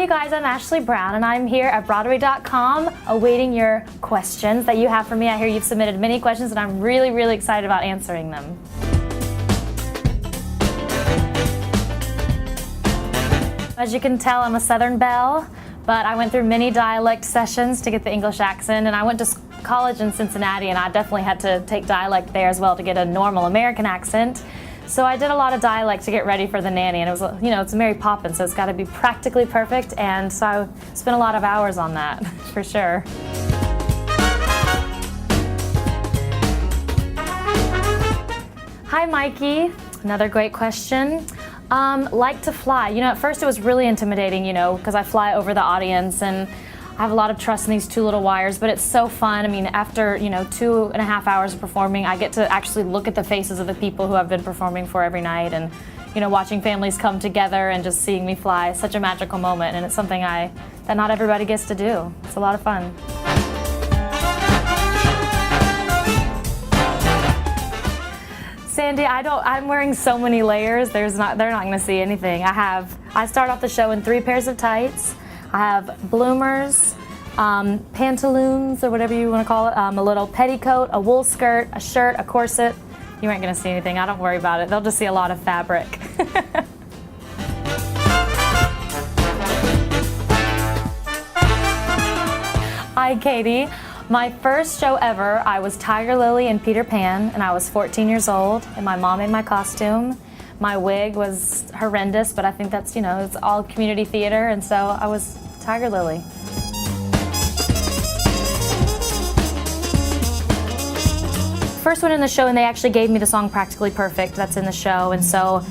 you guys, I'm Ashley Brown, and I'm here at Broadway.com awaiting your questions that you have for me. I hear you've submitted many questions, and I'm really, really excited about answering them. As you can tell, I'm a Southern belle, but I went through many dialect sessions to get the English accent, and I went to college in Cincinnati, and I definitely had to take dialect there as well to get a normal American accent. So I did a lot of dialect to get ready for The Nanny, and it was, it's Mary Poppins, so it's got to be practically perfect, and so I spent a lot of hours on that, for sure. Hi, Mikey. Another great question. Like to fly. At first it was really intimidating, because I fly over the audience, and I have a lot of trust in these two little wires, but it's so fun. I mean, after, 2.5 hours of performing, I get to actually look at the faces of the people who I've been performing for every night, and, watching families come together and just seeing me fly, such a magical moment, and it's something that not everybody gets to do. It's a lot of fun. Sandy, I'm wearing so many layers, they're not gonna see anything. I start off the show in 3 pairs of tights. I have bloomers, pantaloons, or whatever you want to call it, a little petticoat, a wool skirt, a shirt, a corset. You aren't going to see anything. I don't worry about it. They'll just see a lot of fabric. Hi, Katie. My first show ever, I was Tiger Lily in Peter Pan, and I was 14 years old, and my mom made my costume. My wig was horrendous, but I think that's, it's all community theater, and so I was Tiger Lily. First one in the show, and they actually gave me the song Practically Perfect, that's in the show, and so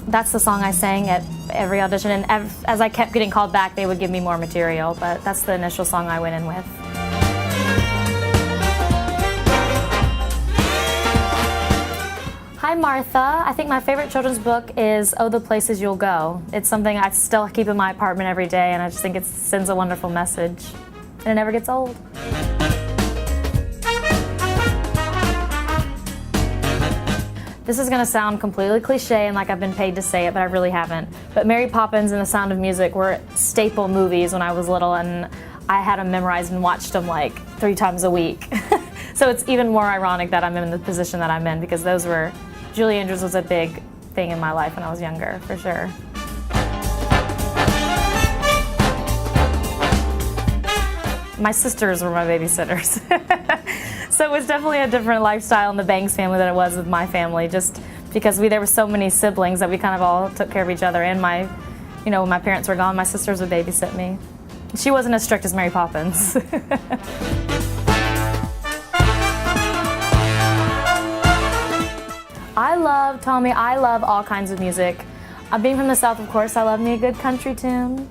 that's the song I sang at every audition, and as I kept getting called back, they would give me more material, but that's the initial song I went in with. Hi, Martha. I think my favorite children's book is Oh, the Places You'll Go. It's something I still keep in my apartment every day, and I just think it sends a wonderful message, and it never gets old. This is going to sound completely cliche and like I've been paid to say it, but I really haven't. But Mary Poppins and The Sound of Music were staple movies when I was little, and I had them memorized and watched them like 3 times a week. So it's even more ironic that I'm in the position that I'm in, because Julie Andrews was a big thing in my life when I was younger, for sure. My sisters were my babysitters. So it was definitely a different lifestyle in the Banks family than it was with my family, just because there were so many siblings that we kind of all took care of each other. And when my parents were gone, my sisters would babysit me. She wasn't as strict as Mary Poppins. Tommy, I love all kinds of music. Being from the South, of course, I love me a good country tune.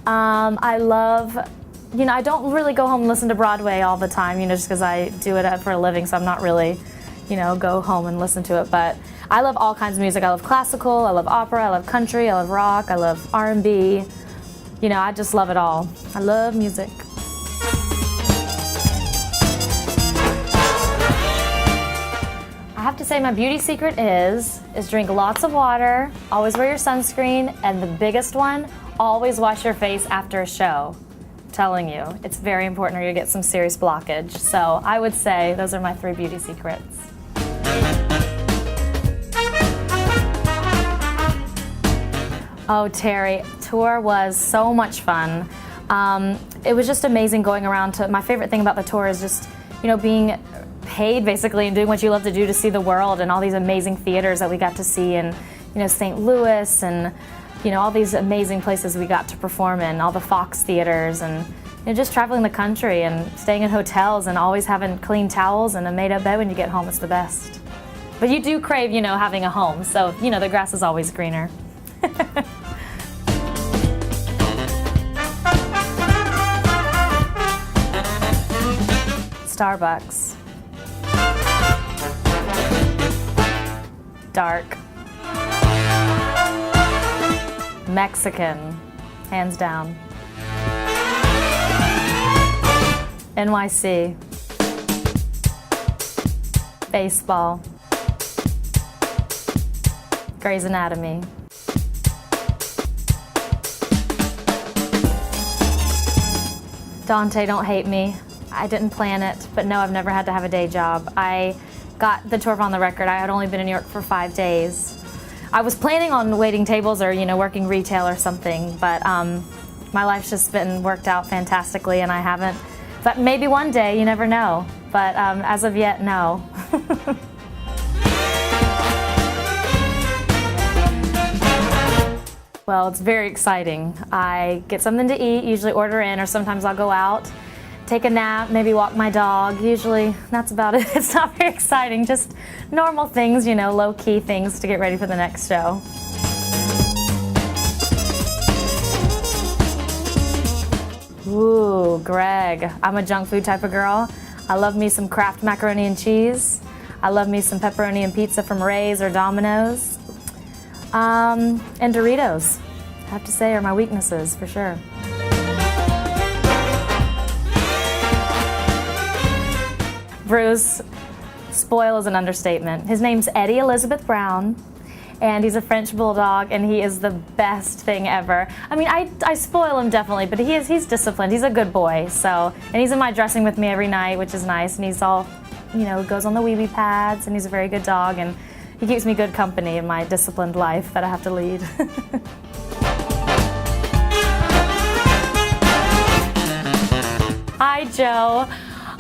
I love, I don't really go home and listen to Broadway all the time, just because I do it for a living, so I'm not really, go home and listen to it. But I love all kinds of music. I love classical, I love opera, I love country, I love rock, I love R&B. I just love it all. I love music. I have to say my beauty secret is drink lots of water, always wear your sunscreen, and the biggest one, always wash your face after a show. I'm telling you, it's very important or you'll get some serious blockage. So I would say those are my 3 beauty secrets. Oh, Terry, tour was so much fun. It was just amazing going around to, my favorite thing about the tour is just, being paid basically and doing what you love to do to see the world, and all these amazing theaters that we got to see in, St. Louis, and, all these amazing places we got to perform in, all the Fox theaters, and just traveling the country and staying in hotels and always having clean towels and a made-up bed when you get home. It's the best. But you do crave, having a home, so, the grass is always greener. Starbucks. Dark. Mexican, hands down. NYC. Baseball. Grey's Anatomy. Dante, don't hate me. I didn't plan it, but no, I've never had to have a day job. I got the tour of On the Record. I had only been in New York for 5 days. I was planning on waiting tables or, working retail or something, but my life's just been worked out fantastically and I haven't. But maybe one day, you never know. But as of yet, no. Well, it's very exciting. I get something to eat, usually order in, or sometimes I'll go out, take a nap, maybe walk my dog. Usually that's about it. It's not very exciting, just normal things, low-key things to get ready for the next show. Ooh, Greg. I'm a junk food type of girl. I love me some Kraft macaroni and cheese. I love me some pepperoni and pizza from Ray's or Domino's. And Doritos, I have to say, are my weaknesses for sure. Bruce, spoil is an understatement. His name's Eddie Elizabeth Brown, and he's a French bulldog, and he is the best thing ever. I mean, I spoil him definitely, but he's disciplined. He's a good boy, and he's in my dressing with me every night, which is nice, and he's all, goes on the wee pads, and he's a very good dog, and he keeps me good company in my disciplined life that I have to lead. Hi, Joe.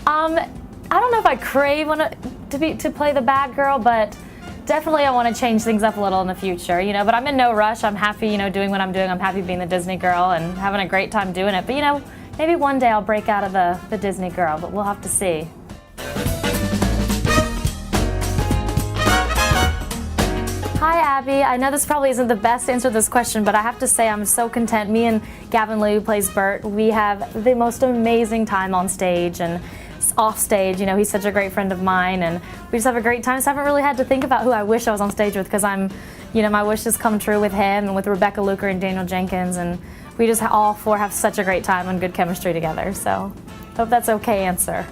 I don't know if I crave to play the bad girl, but definitely I want to change things up a little in the future, But I'm in no rush. I'm happy, doing what I'm doing. I'm happy being the Disney girl and having a great time doing it. But, maybe one day I'll break out of the Disney girl, but we'll have to see. Hi, Abby. I know this probably isn't the best answer to this question, but I have to say I'm so content. Me and Gavin Liu, who plays Bert, we have the most amazing time on stage and off stage. He's such a great friend of mine, and we just have a great time. So I haven't really had to think about who I wish I was on stage with because my wishes come true with him and with Rebecca Luker and Daniel Jenkins, and we just all four have such a great time and good chemistry together. So hope that's okay answer.